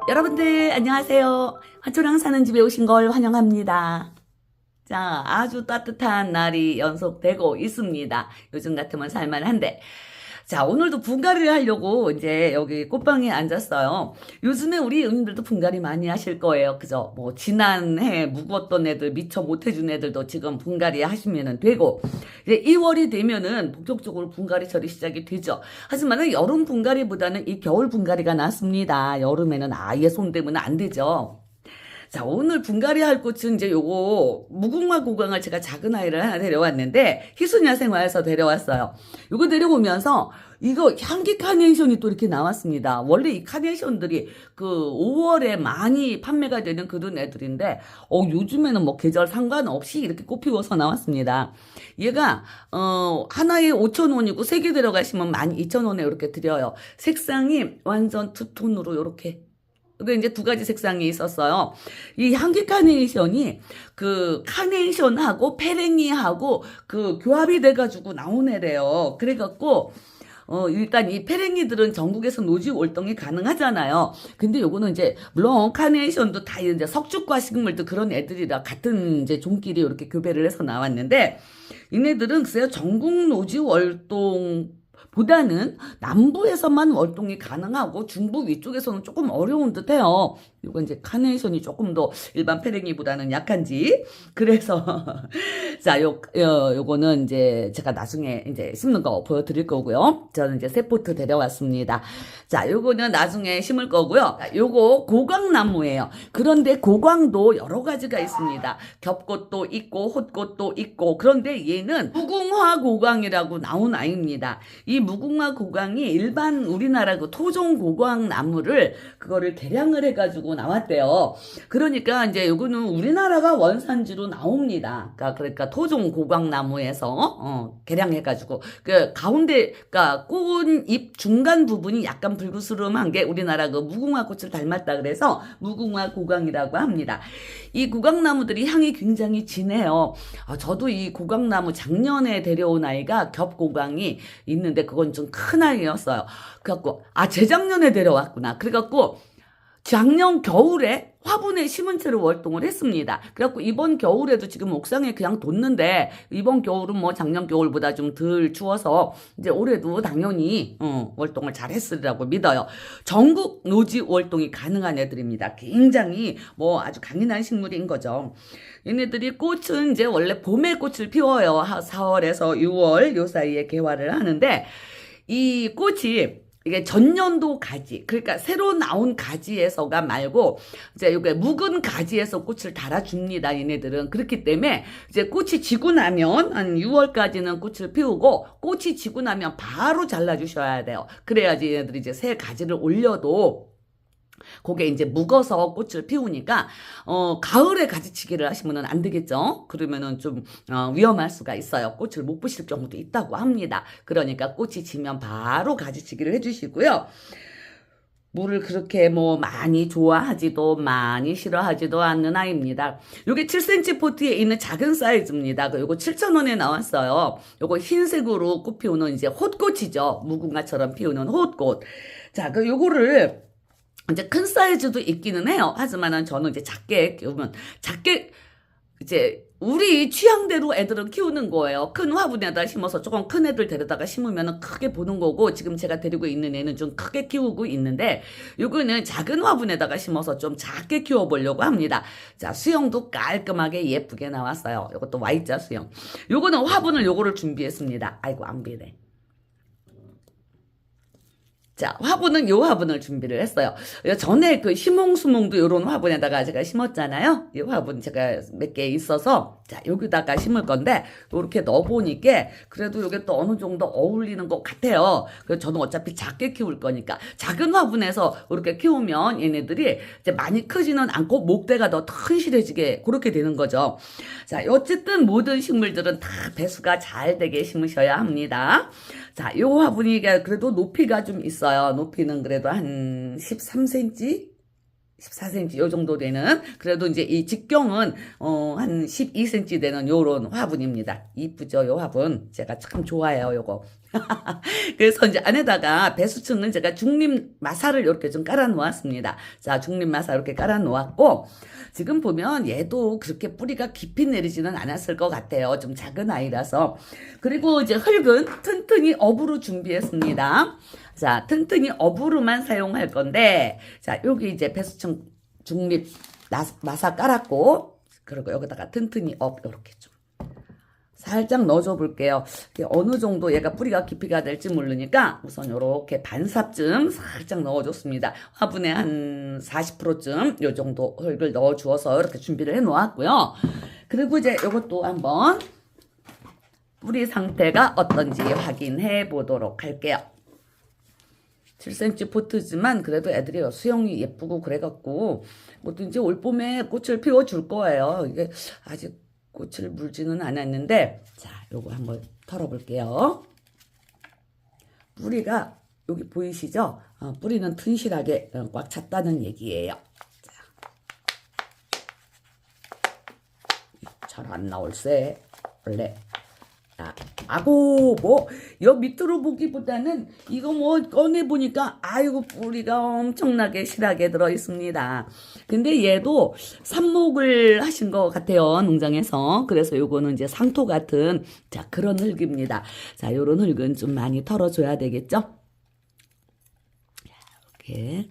여러분들 안녕하세요. 화초랑 사는 집에 오신 걸 환영합니다. 자, 아주 따뜻한 날이 연속되고 있습니다. 요즘 같으면 살만한데. 자, 오늘도 분갈이를 하려고 이제 여기 꽃방에 앉았어요. 요즘에 우리 은님들도 분갈이 많이 하실 거예요. 그죠? 뭐, 지난해 묵었던 애들, 미처 못해준 애들도 지금 분갈이 하시면 되고, 이제 2월이 되면은 본격적으로 분갈이철이 시작이 되죠. 하지만은 여름 분갈이보다는 이 겨울 분갈이가 낫습니다. 여름에는 아예 손대면 안 되죠. 자, 오늘 분갈이 할 꽃은 이제 요거 무궁화 고강을 제가 작은 아이를 하나 데려왔는데 희순야생화에서 데려왔어요. 요거 데려오면서 이거 향기 카네이션이 또 이렇게 나왔습니다. 원래 이 카네이션들이 그 5월에 많이 판매가 되는 그런 애들인데 요즘에는 뭐 계절 상관없이 이렇게 꽃 피워서 나왔습니다. 얘가 하나에 5,000원이고 3개 들어가시면 12,000원에 이렇게 드려요. 색상이 완전 투톤으로 이렇게 그게 이제 두 가지 색상이 있었어요. 이 향기 카네이션이 그 카네이션하고 페랭이하고 그 교합이 돼가지고 나온 애래요. 그래갖고 일단 이 페랭이들은 전국에서 노지 월동이 가능하잖아요. 근데 요거는 이제 물론 카네이션도 다 이제 석축과 식물도 그런 애들이라 같은 이제 종끼리 이렇게 교배를 해서 나왔는데 얘네들은 글쎄요 전국 노지 월동 보다는 남부에서만 월동이 가능하고 중부 위쪽에서는 조금 어려운 듯해요. 이거 이제 카네이션이 조금 더 일반 페랭이보다는 약한지 그래서 자, 요거는 이제 제가 나중에 이제 심는 거 보여드릴 거고요. 저는 이제 새 포트 데려왔습니다. 자, 요거는 나중에 심을 거고요. 요거 고광나무예요. 그런데 고광도 여러 가지가 있습니다. 겹꽃도 있고 홑꽃도 있고 그런데 얘는 무궁화 고광이라고 나온 아이입니다. 이 무궁화 고광이 일반 우리나라 그 토종 고광 나무를 그거를 개량을 해가지고 나왔대요. 그러니까 이제 요거는 우리나라가 원산지로 나옵니다. 그러니까 토종 고광 나무에서 개량해가지고 그 가운데 그러니까 꽃잎 중간 부분이 약간 불그스름한 게 우리나라 그 무궁화 꽃을 닮았다 그래서 무궁화 고광이라고 합니다. 이 고광나무들이 향이 굉장히 진해요. 저도 이 고광나무 작년에 데려온 아이가 겹고광이 있는데 그건 좀 큰 아이였어요. 그래갖고 재작년에 데려왔구나. 그래갖고 작년 겨울에 화분에 심은 채로 월동을 했습니다. 그래갖고 이번 겨울에도 지금 옥상에 그냥 뒀는데 이번 겨울은 뭐 작년 겨울보다 좀 덜 추워서 이제 올해도 당연히 월동을 잘 했으리라고 믿어요. 전국 노지 월동이 가능한 애들입니다. 굉장히 뭐 아주 강인한 식물인 거죠. 얘네들이 꽃은 이제 원래 봄에 꽃을 피워요. 4월에서 6월 요 사이에 개화를 하는데 이 꽃이 이게 전년도 가지, 그러니까 새로 나온 가지에서가 말고, 이제 이게 묵은 가지에서 꽃을 달아줍니다, 얘네들은. 그렇기 때문에, 이제 꽃이 지고 나면, 한 6월까지는 꽃을 피우고, 꽃이 지고 나면 바로 잘라주셔야 돼요. 그래야지 얘네들이 이제 새 가지를 올려도, 그게 이제 묵어서 꽃을 피우니까 가을에 가지치기를 하시면 안 되겠죠. 그러면은 좀 위험할 수가 있어요. 꽃을 못 보실 경우도 있다고 합니다. 그러니까 꽃이 지면 바로 가지치기를 해주시고요. 물을 그렇게 뭐 많이 좋아하지도 많이 싫어하지도 않는 아이입니다. 요게 7cm 포트에 있는 작은 사이즈입니다. 요거 7,000원에 나왔어요. 요거 흰색으로 꽃 피우는 이제 홑꽃이죠. 무궁화처럼 피우는 홑꽃. 자, 요거를 이제 큰 사이즈도 있기는 해요. 하지만은 저는 이제 작게 키우면 작게 이제 우리 취향대로 애들은 키우는 거예요. 큰 화분에다 심어서 조금 큰 애들 데려다가 심으면 크게 보는 거고 지금 제가 데리고 있는 애는 좀 크게 키우고 있는데 요거는 작은 화분에다가 심어서 좀 작게 키워보려고 합니다. 자, 수영도 깔끔하게 예쁘게 나왔어요. 요것도 Y자 수영. 요거는 화분을 요거를 준비했습니다. 아이고 안 비네. 자, 화분은 요 화분을 준비를 했어요. 전에 그 시몽수몽도 요런 화분에다가 제가 심었잖아요. 이 화분 제가 몇 개 있어서, 자, 여기다가 심을 건데, 요렇게 넣어보니까, 그래도 요게 또 어느 정도 어울리는 것 같아요. 그래서 저는 어차피 작게 키울 거니까, 작은 화분에서 이렇게 키우면 얘네들이 이제 많이 크지는 않고, 목대가 더 튼실해지게, 그렇게 되는 거죠. 자, 어쨌든 모든 식물들은 다 배수가 잘 되게 심으셔야 합니다. 자, 요 화분이 그래도 높이가 좀 있어요. 높이는 그래도 한 13cm? 14cm 요 정도 되는 그래도 이제 이 직경은 한 12cm 되는 요런 화분입니다. 이쁘죠? 요 화분 제가 참 좋아해요. 요거 그래서 이제 안에다가 배수층은 제가 중립 마사를 이렇게 좀 깔아 놓았습니다. 자, 중립 마사 이렇게 깔아 놓았고, 지금 보면 얘도 그렇게 뿌리가 깊이 내리지는 않았을 것 같아요. 좀 작은 아이라서. 그리고 이제 흙은 튼튼히 업으로 준비했습니다. 자, 튼튼히 업으로만 사용할 건데, 자, 여기 이제 배수층 중립 마사 깔았고, 그리고 여기다가 튼튼히 업 이렇게 좀 살짝 넣어줘 볼게요. 어느 정도 얘가 뿌리가 깊이가 될지 모르니까 우선 이렇게 반삽쯤 살짝 넣어줬습니다. 화분에 한 40%쯤 요 정도 흙을 넣어주어서 이렇게 준비를 해 놓았고요. 그리고 이제 이것도 한번 뿌리 상태가 어떤지 확인해 보도록 할게요. 7cm 포트지만 그래도 애들이 수영이 예쁘고 그래갖고 뭐또 이제 올 봄에 꽃을 피워줄 거예요. 이게 아직 꽃을 물지는 않았는데, 자, 요거 한번 털어볼게요. 뿌리가 여기 보이시죠? 뿌리는 튼실하게 꽉 찼다는 얘기예요. 잘 안 나올세 원래. 아고 뭐 여 밑으로 보기보다는 이거 뭐 꺼내보니까 아이고 뿌리가 엄청나게 실하게 들어있습니다. 근데 얘도 삽목을 하신 것 같아요, 농장에서. 그래서 요거는 이제 상토 같은 자 그런 흙입니다. 자, 요런 흙은 좀 많이 털어줘야 되겠죠. 이렇게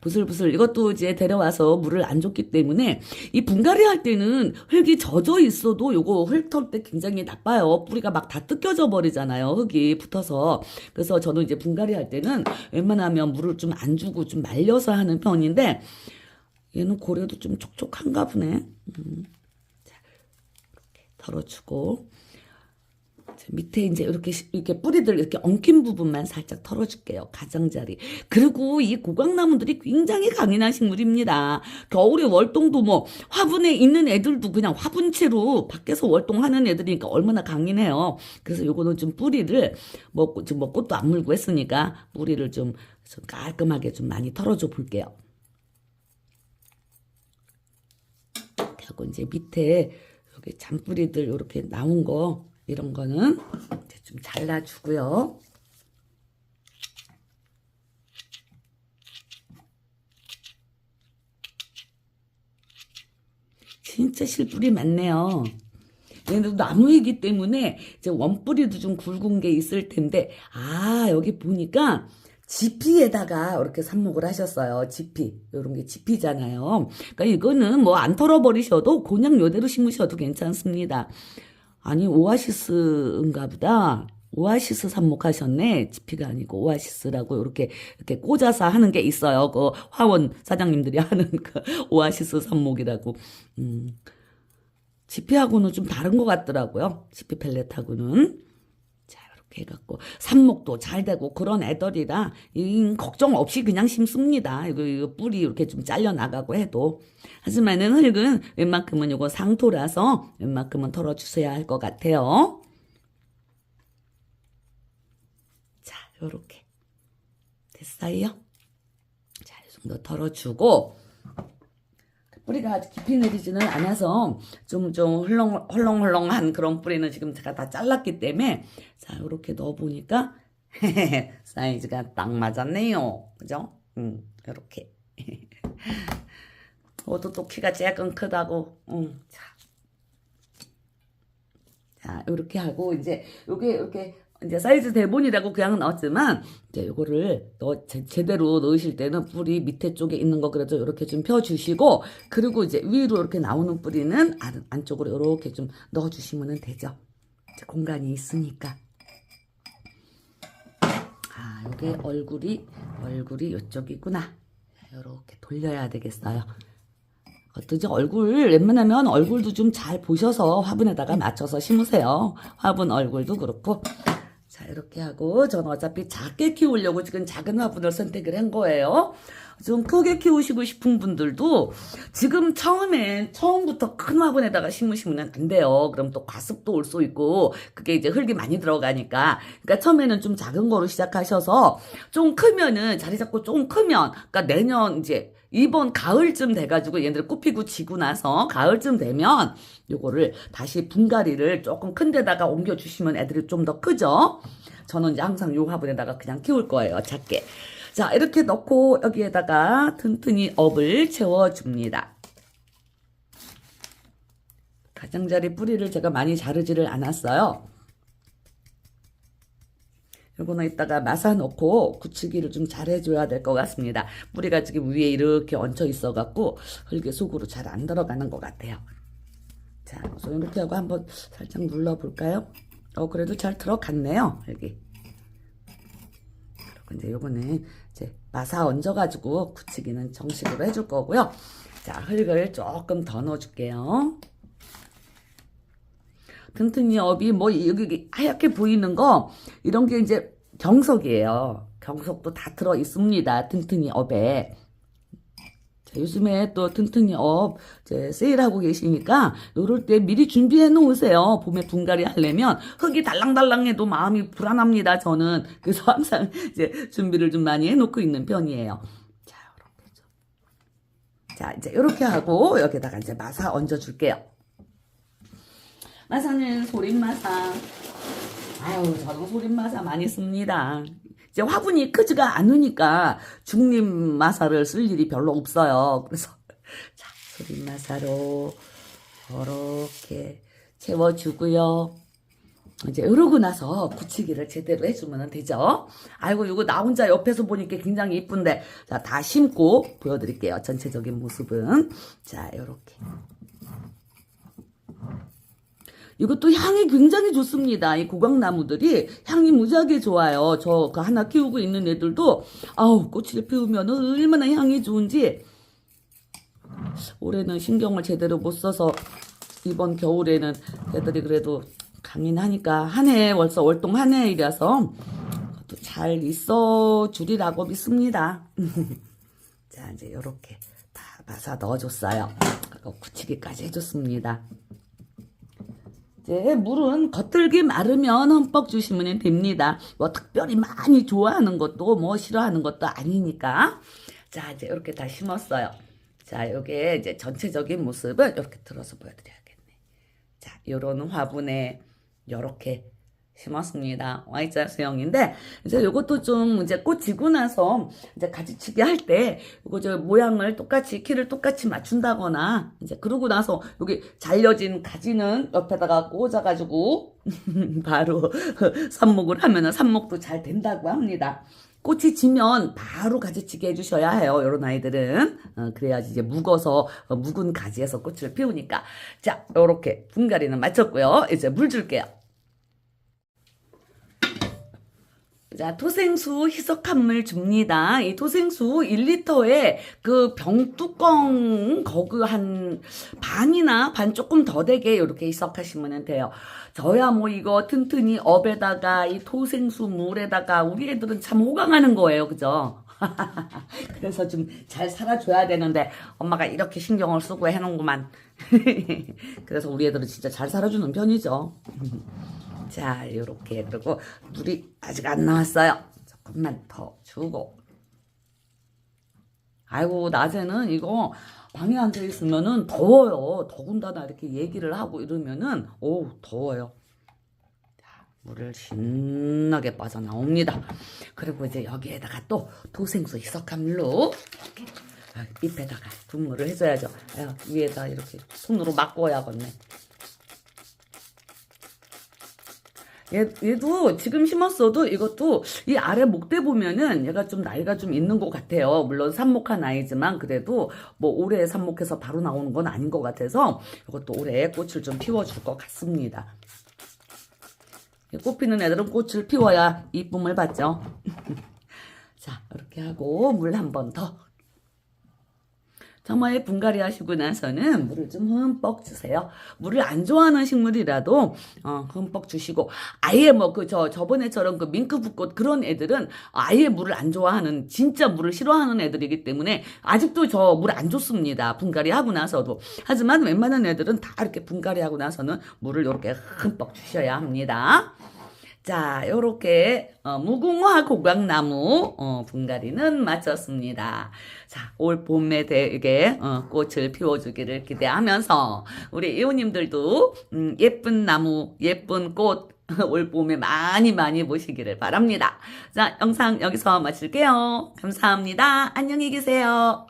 부슬부슬 이것도 이제 데려와서 물을 안 줬기 때문에 이 분갈이 할 때는 흙이 젖어 있어도 요거 흙 털 때 굉장히 나빠요. 뿌리가 막 다 뜯겨져 버리잖아요. 흙이 붙어서. 그래서 저는 이제 분갈이 할 때는 웬만하면 물을 좀 안 주고 좀 말려서 하는 편인데 얘는 고래도 좀 촉촉한가 보네. 자, 이렇게 털어주고 밑에 이제 이렇게 뿌리들 이렇게 엉킨 부분만 살짝 털어줄게요. 가장자리. 그리고 이 고강나무들이 굉장히 강인한 식물입니다. 겨울에 월동도 뭐 화분에 있는 애들도 그냥 화분채로 밖에서 월동하는 애들이니까 얼마나 강인해요. 그래서 요거는 좀 뿌리를 지금 뭐 꽃도 안 물고 했으니까 뿌리를 좀 깔끔하게 좀 많이 털어줘 볼게요. 하고 이제 밑에 여기 잔뿌리들 이렇게 나온 거 이런 거는 이제 좀 잘라주고요. 진짜 실뿌리 많네요. 얘도 나무이기 때문에 이제 원뿌리도 좀 굵은 게 있을 텐데, 여기 보니까 지피에다가 이렇게 삽목을 하셨어요. 지피. 이런 게 지피잖아요. 그러니까 이거는 뭐 안 털어버리셔도 그냥 요대로 심으셔도 괜찮습니다. 아니, 오아시스인가 보다. 오아시스 삽목하셨네. 지피가 아니고 오아시스라고 이렇게 꽂아서 하는 게 있어요. 그 화원 사장님들이 하는 그 오아시스 삽목이라고. 지피하고는 좀 다른 것 같더라고요. 지피 펠렛하고는. 자, 이렇게 해갖고 삽목도 잘 되고 그런 애들이라 걱정 없이 그냥 심습니다. 이거 뿌리 이렇게 좀 잘려 나가고 해도. 하지만은 흙은 웬만큼은 이거 상토라서 웬만큼은 털어주셔야 할 것 같아요. 자, 요렇게 됐어요. 자, 이 정도 털어주고 뿌리가 아주 깊이 내리지는 않아서 좀 헐렁헐렁한 그런 뿌리는 지금 제가 다 잘랐기 때문에 자, 요렇게 넣어보니까 사이즈가 딱 맞았네요. 그죠? 요렇게. 이것도 또 키가 조금 크다고. 자, 요렇게 하고 이제 요게 이렇게 이제 사이즈 대본이라고 그냥 넣었지만 이제 요거를 제대로 넣으실 때는 뿌리 밑에 쪽에 있는 거 그래도 이렇게 좀 펴주시고 그리고 이제 위로 이렇게 나오는 뿌리는 안쪽으로 이렇게 좀 넣어주시면 되죠. 이제 공간이 있으니까. 요게 얼굴이 이쪽이구나. 이렇게 돌려야 되겠어요. 어떠죠? 웬만하면 얼굴도 좀 잘 보셔서 화분에다가 맞춰서 심으세요. 화분 얼굴도 그렇고. 자, 이렇게 하고, 전 어차피 작게 키우려고 지금 작은 화분을 선택을 한 거예요. 좀 크게 키우시고 싶은 분들도 지금 처음부터 큰 화분에다가 심으시면 안 돼요. 그럼 또 과습도 올 수 있고, 그게 이제 흙이 많이 들어가니까. 그러니까 처음에는 좀 작은 거로 시작하셔서, 좀 크면은, 자리 잡고 좀 크면, 그러니까 내년 이제, 이번 가을쯤 돼가지고 얘네들 꽃 피고 지고 나서 가을쯤 되면 요거를 다시 분갈이를 조금 큰 데다가 옮겨주시면 애들이 좀 더 크죠. 저는 이제 항상 요 화분에다가 그냥 키울 거예요. 작게. 자, 이렇게 넣고 여기에다가 튼튼히 업을 채워줍니다. 가장자리 뿌리를 제가 많이 자르지를 않았어요. 요거는 이따가 마사 넣고 굳히기를 좀 잘 해줘야 될 것 같습니다. 뿌리가 지금 위에 이렇게 얹혀 있어갖고 흙이 속으로 잘 안 들어가는 것 같아요. 자, 우선 이렇게 하고 한번 살짝 눌러볼까요? 그래도 잘 들어갔네요. 여기. 그리고 이제 요거는 이제 마사 얹어가지고 굳히기는 정식으로 해줄 거고요. 자, 흙을 조금 더 넣어줄게요. 튼튼히 업이 뭐 여기 하얗게 보이는 거 이런 게 이제 경석이에요. 경석도 다 들어 있습니다. 튼튼히 업에. 자, 요즘에 또 튼튼히 업 이제 세일하고 계시니까 요럴 때 미리 준비해 놓으세요. 봄에 분갈이 하려면 흙이 달랑달랑해도 마음이 불안합니다. 저는 그래서 항상 이제 준비를 좀 많이 해 놓고 있는 편이에요. 자, 이렇게 좀. 자, 이제 이렇게 하고 여기다가 이제 마사 얹어 줄게요. 마사는 소림마사. 아유, 저도 소림마사 많이 씁니다. 이제 화분이 크지가 않으니까 중림마사를 쓸 일이 별로 없어요. 그래서, 자, 소림마사로, 이렇게 채워주고요. 이제 이러고 나서 굳히기를 제대로 해주면 되죠. 아이고, 이거 나 혼자 옆에서 보니까 굉장히 이쁜데. 자, 다 심고 보여드릴게요. 전체적인 모습은. 자, 이렇게. 이것도 향이 굉장히 좋습니다. 이 고강나무들이 향이 무지하게 좋아요. 저 그 하나 키우고 있는 애들도 아우 꽃을 피우면 얼마나 향이 좋은지 올해는 신경을 제대로 못 써서 이번 겨울에는 애들이 그래도 강인하니까 한 해 벌써 월동 한 해이라서 또 잘 있어 주리라고 믿습니다. 자, 이제 이렇게 다 마사 넣어줬어요. 그리고 굳히기까지 해줬습니다. 이제 물은 겉들기 마르면 흠뻑 주시면 됩니다. 뭐 특별히 많이 좋아하는 것도 뭐 싫어하는 것도 아니니까. 자, 이제 이렇게 다 심었어요. 자, 요게 이제 전체적인 모습을 이렇게 들어서 보여드려야겠네. 자, 요런 화분에 요렇게 심었습니다. Y자 수영인데, 이제 요것도 좀 이제 꽃 지고 나서 이제 가지치기 할 때, 요거 저 모양을 똑같이, 키를 똑같이 맞춘다거나, 이제 그러고 나서 여기 잘려진 가지는 옆에다가 꽂아가지고, 바로 삽목을 하면은 삽목도 잘 된다고 합니다. 꽃이 지면 바로 가지치기 해주셔야 해요. 요런 아이들은. 그래야지 이제 묵어서, 묵은 가지에서 꽃을 피우니까. 자, 요렇게 분갈이는 마쳤고요. 이제 물 줄게요. 자, 토생수 희석한 물 줍니다. 이 토생수 1리터에 그 병뚜껑 거그 한 반이나 반 조금 더 되게 이렇게 희석하시면 돼요. 저야 뭐 이거 튼튼히 업에다가 이 토생수 물에다가 우리 애들은 참 호강하는 거예요. 그죠? 그래서 좀 잘 살아줘야 되는데 엄마가 이렇게 신경을 쓰고 해놓은구만. 그래서 우리 애들은 진짜 잘 살아주는 편이죠. 자, 요렇게. 그리고 물이 아직 안 나왔어요. 조금만 더 주고. 아이고, 낮에는 이거 방에 앉아 있으면은 더워요. 더군다나 이렇게 얘기를 하고 이러면은, 어우, 더워요. 자, 물을 신나게 빠져나옵니다. 그리고 이제 여기에다가 또 토생수 희석한 물로 이렇게 잎에다가 분무를 해줘야죠. 아유, 위에다 이렇게 손으로 막고야겠네. 얘도 지금 심었어도 이것도 이 아래 목대 보면은 얘가 좀 나이가 좀 있는 것 같아요. 물론 삽목한 아이지만 그래도 뭐 올해 삽목해서 바로 나오는 건 아닌 것 같아서 이것도 올해 꽃을 좀 피워줄 것 같습니다. 꽃 피는 애들은 꽃을 피워야 이쁨을 받죠. 자, 이렇게 하고 물 한 번 더. 정말 분갈이 하시고 나서는 물을 좀 흠뻑 주세요. 물을 안 좋아하는 식물이라도 흠뻑 주시고 아예 뭐 저번에처럼 그 밍크붓꽃 그런 애들은 아예 물을 안 좋아하는 진짜 물을 싫어하는 애들이기 때문에 아직도 저 물 안 줬습니다. 분갈이 하고 나서도. 하지만 웬만한 애들은 다 이렇게 분갈이 하고 나서는 물을 이렇게 흠뻑 주셔야 합니다. 자, 요렇게 무궁화 고강나무 분갈이는 마쳤습니다. 자, 올 봄에 되게 꽃을 피워주기를 기대하면서 우리 이웃님들도 예쁜 나무, 예쁜 꽃 올 봄에 많이 많이 보시기를 바랍니다. 자, 영상 여기서 마칠게요. 감사합니다. 안녕히 계세요.